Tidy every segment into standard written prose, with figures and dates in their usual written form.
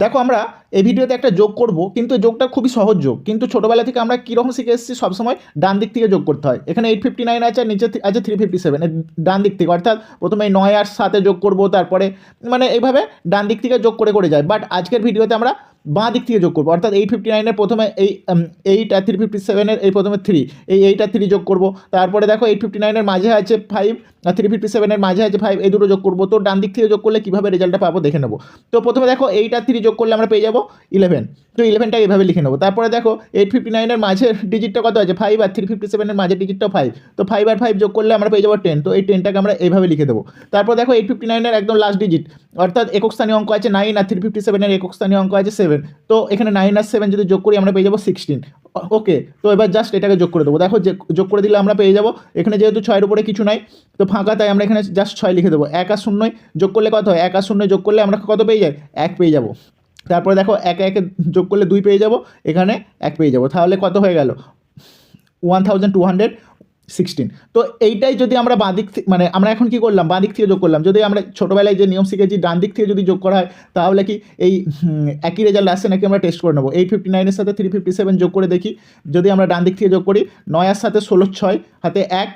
দেখো আমরা এই ভিডিওতে একটা যোগ করব, কিন্তু এই যোগটা খুবই সহজ যোগ, কিন্তু ছোটোবেলা থেকে আমরা কীরকম শিখে এসেছি সবসময় ডান দিক থেকে যোগ করতে হয়। এখানে 859 আছে আর নিচে আছে 357, ডান দিক থেকে, অর্থাৎ প্রথমে এই 9 আর 7 যোগ করব, তারপরে মানে এইভাবে ডান দিক থেকে যোগ করে করে যায়। বাট আজকের ভিডিওতে আমরা বাঁ দিক থেকে যোগ করবো, অর্থাৎ 859-এর প্রথমে এই 8 আর 357-এর এই প্রথমে 3, এই 8 আর 3 যোগ করবো। তারপরে দেখো 859-এর মাঝে আছে 5 আর 357-এর মাঝে আছে 5, এই দুটো যোগ করবো। তো ডান দিক থেকে যোগ করলে কীভাবে রেজাল্টটা পাবো দেখে নেবো। তো প্রথমে দেখো 8 আর 3 যোগ করলে আমরা পেয়ে যাবো 11, তো 11টা এইভাবে লিখে নেবো। তারপরে দেখো 859-এর মাঝের ডিজিটটা কত আছে 5, আর 357-এর মাঝের ডিজিটটাও 5, তো 5 আর 5 যোগ করলে আমরা পেয়ে যাবো 10, তো এই 10টাকে আমরা এইভাবে লিখে দেবো। তারপর দেখো 859-এর একদম লাস্ট ডিজিট, অর্থাৎ একক স্থানীয় অঙ্ক আছে 9 আর 357-এর একক স্থানীয় অঙ্ক আছে 7, তো এখানে 9 আর 7 যদি যোগ করি আমরা পেয়ে যাবো 16। ওকে, তো এবার জাস্ট এটাকে যোগ করে দেবো। দেখো যে যোগ করে দিলে আমরা পেয়ে যাবো, এখানে যেহেতু 6-এর উপরে কিছু নাই তো ফাঁকা, তাই আমরা এখানে জাস্ট 6 লিখে দেবো। 1 আর 0 যোগ করলে কত হয়, 1 আর 0 যোগ করলে আমরা কত পেয়ে যাই, 1 পেয়ে যাবো। তারপরে দেখো 1 1 যোগ করলে 2 পেয়ে যাবো, এখানে 1 পেয়ে যাবো। তাহলে কত হয়ে গেল 1216। তো এইটাই যদি আমরা বাঁ দিক মানে আমরা এখন কি করলাম, বাঁ দিক থেকে যোগ করলাম। যদি আমরা ছোটোবেলায় যে নিয়ম শিখেছি ডান দিক থেকে যদি যোগ করা হয় তাহলে কি এই একই রেজাল্ট আসছে নাকি আমরা টেস্ট করে নেবো। 859-এর সাথে 357 যোগ করে দেখি, যদি আমরা ডান দিক থেকে যোগ করি 9 আর 7 16, 6 হাতে 1,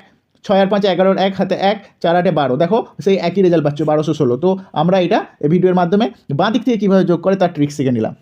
6 আর 5 11, 1 হাতে 1, 4 8 12, দেখো সেই একই রেজাল্ট পাচ্ছ 1216। তো আমরা এটা এই ভিডিওর মাধ্যমে বাঁ দিক থেকে কীভাবে যোগ করে তার ট্রিক্স শিখে নিলাম।